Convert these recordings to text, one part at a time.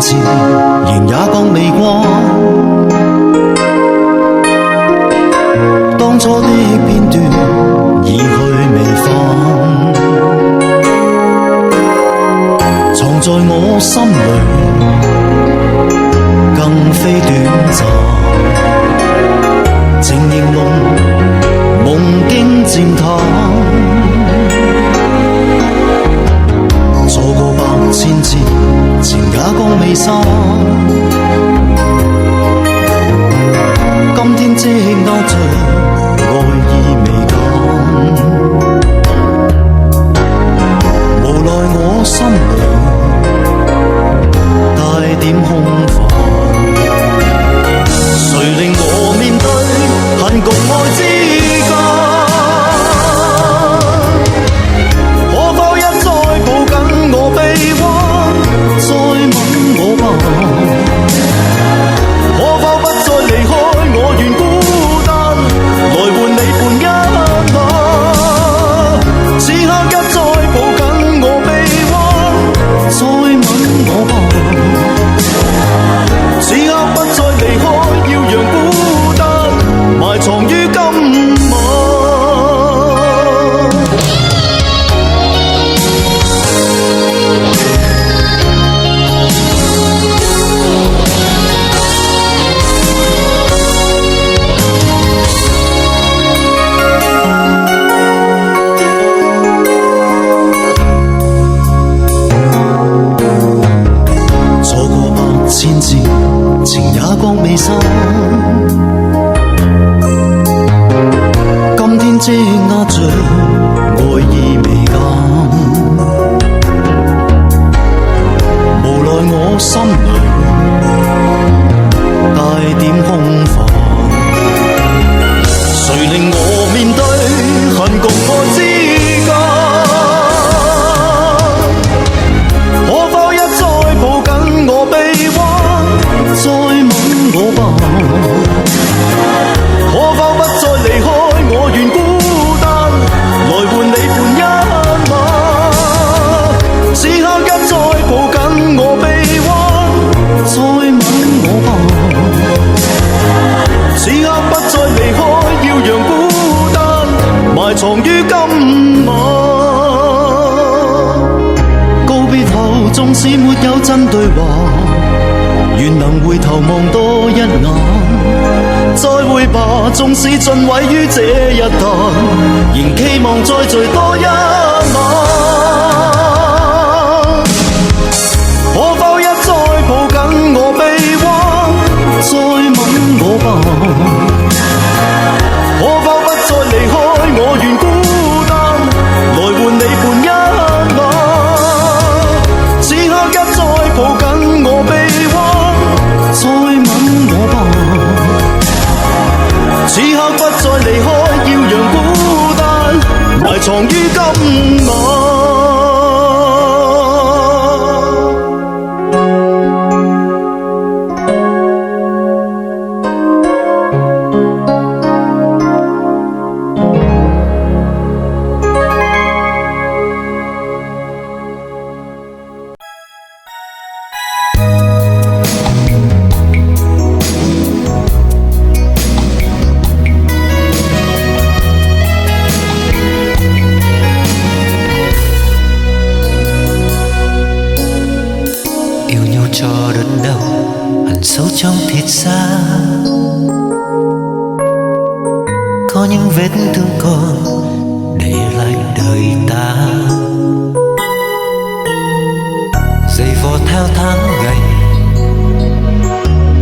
字，仍也覺未慣。當初的片段已去未返，藏在我心裏，更非短暫。情形濃，夢境漸淡。錯過百千次，情也覺未散。今天積壓着愛意未減，無奈我心裏帶點空泛。誰令我面對恨共愛之間？可否一再抱緊我臂彎，再吻我吧？可否不再離開我願孤單，來換你伴一晚？此刻一再抱緊我臂彎，再吻我吧？此刻不再離開，要讓孤單埋藏於今晚。錯過百千次，情也覺未散。今天積壓着愛意未減，無奈我心裏帶點空泛。誰令我面對恨共愛之間？可否一再抱緊我臂彎，再吻我吧？可否不再離開我願孤單，來換你伴一晚？此刻一再抱緊我臂彎，再吻我吧？此刻不再離開，要讓孤單埋藏於今晚。告別後縱使沒有真對話，願能回頭望多一眼。再會吧，縱使盡毀於這一誕，仍期望再聚多一晚。可否一再抱緊我臂彎，再吻我吧？可否不再離開我願孤單，來換你伴一晚？此刻一再抱緊我臂彎，再吻我吧？此刻不再離開，要讓孤單埋藏於今晚。sâu trong thịt da có những vết thương còn để lại đời ta, dày vò theo tháng ngày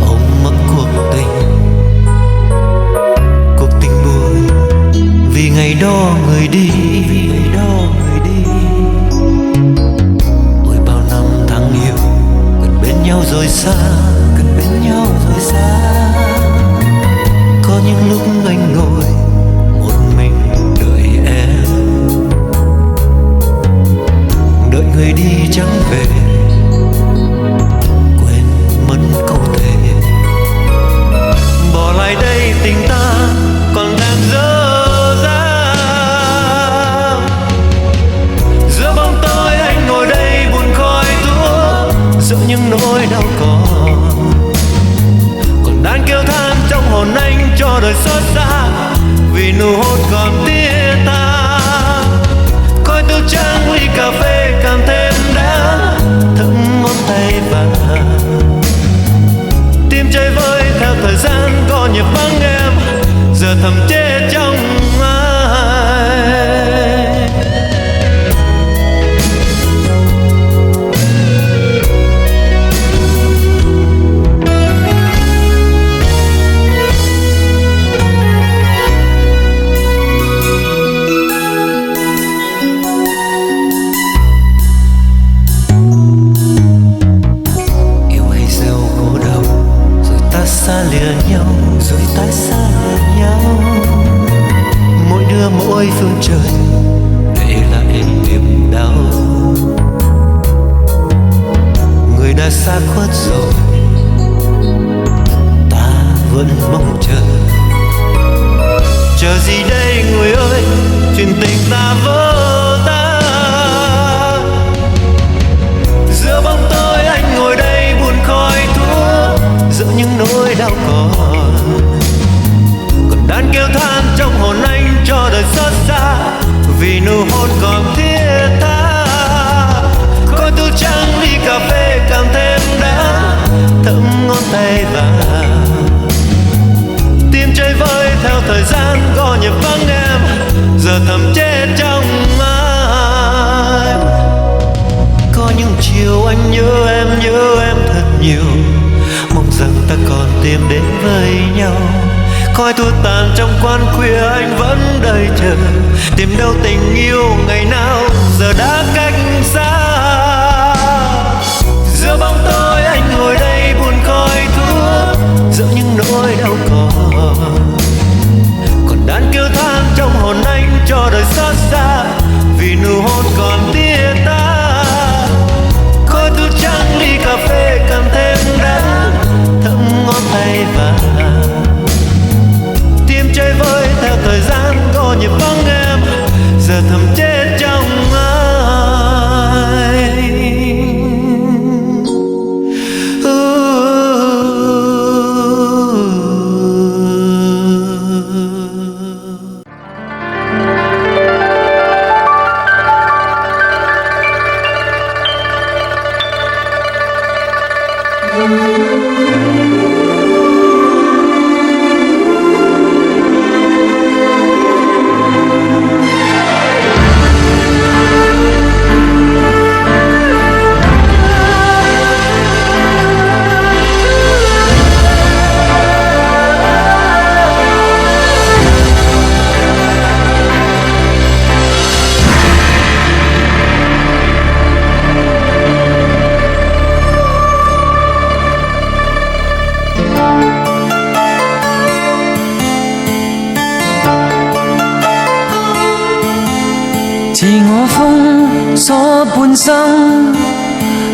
ôm mất cuộc tình buồn vì ngày đó người đi. Ôi bao năm tháng yêu gần bên nhau rồi xa, có những lúc anh ngồi một mình đợi em, đợi người đi chẳng về, quên mất câu thề bỏ lại đây tình ta còn đang dở dang. Giữa bóng tối anh ngồi đây buồn khói thuốc, giữa những nỗi đau nơi phương trời để lại niềm đau. Người đã xa khuất rồi, ta vẫn mong chờ. Chờ gì đây người ơi, chuyện tình ta vỡ tan. Giữa bóng tối anh ngồi đây buồn khói thuốc, giữa những nỗi đau còn đàn kêu than trong hồn anh cho đời xót xa, vì nụ hôn còn thiết tha. Khói thuốc trắng ly cà phê càng thêm đắng, thấm ngón tay vàng. Tim chơi vơi theo thời gian có nhịp vắng em, giờ thầm chết trong anh. Có những chiều anh nhớ em thật nhiều, mong rằng ta còn tìm đến với nhau. Khói thuốc tàn trong quán khuya anh vẫn đợi chờ, tìm đâu tình yêu ngày nào giờ đã cách xa. Giữa bóng tối anh ngồi đây buồn khói thuốc, giữa những nỗi đau còn đàn kêu than trong hồn anh cho đời xót xa, vì nụ hôn còn tia ta. Khói thuốc trắng ly cà phê càng thêm đắng, thấm ngón tay vàng. Tim chơi vơi theo thời gian có nhịp vắng em, giờ thầm chết trong anh.自我封鎖半生，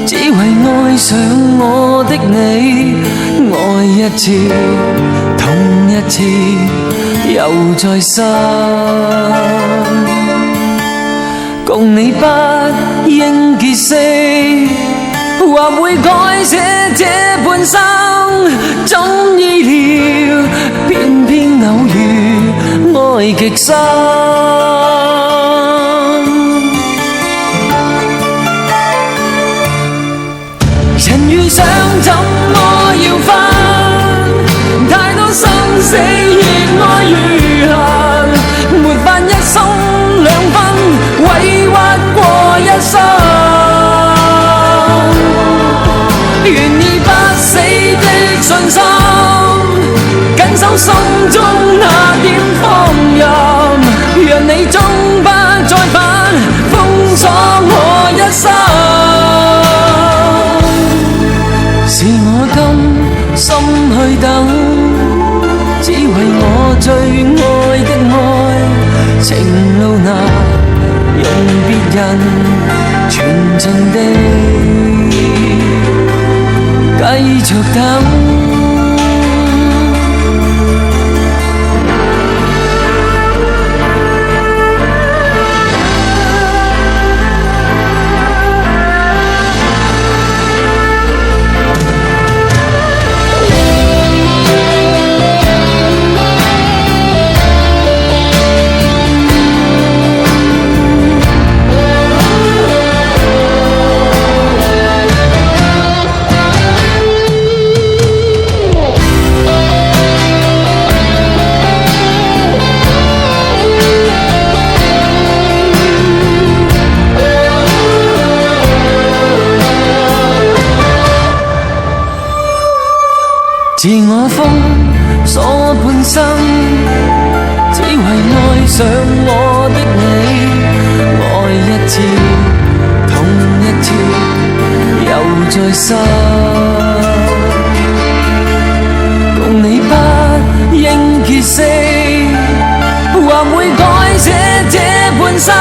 只為愛上我的你，愛一次，痛一次，又再生。共你不應結識，或會改寫這半生。怎意料，偏偏偶遇，愛極深。人遇上怎麼要分？太多生死越愛越恨，沒法一生兩分，委屈過一生。願意不死的信心，緊守心中那點放任，讓你終不再返，封鎖我一生。是我甘心去等，只為我最愛的愛，情路難用別人全情地繼續等。自我封鎖半生，只為愛上我的你，愛一次，痛一次，又再生。共你不應結識，或會改寫生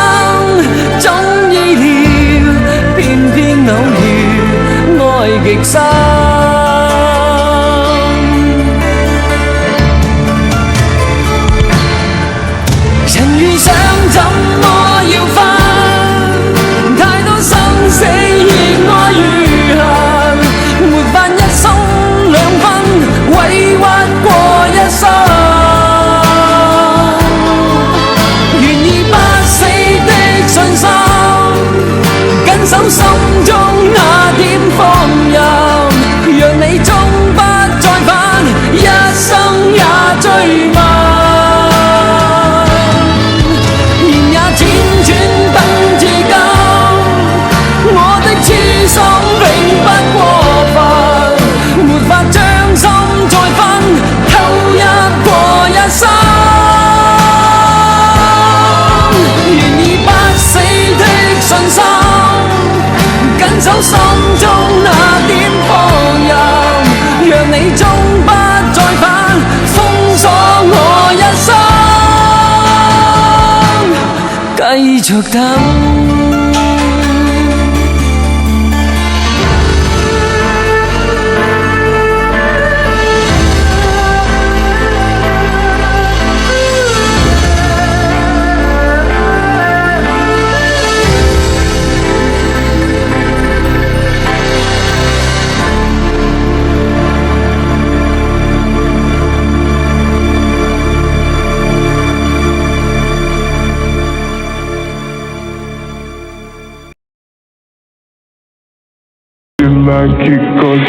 總意料，偏偏偶遇愛極深。人遇上怎麼要分？太多生死熱愛如痕，沒法一鬆兩分，委屈過一生。願意不死的信心，緊守心中那點放任，讓你終不再返，一生也追問。緊守心中那點放任，讓你終不再返，封鎖我一生，繼續等。Like it goes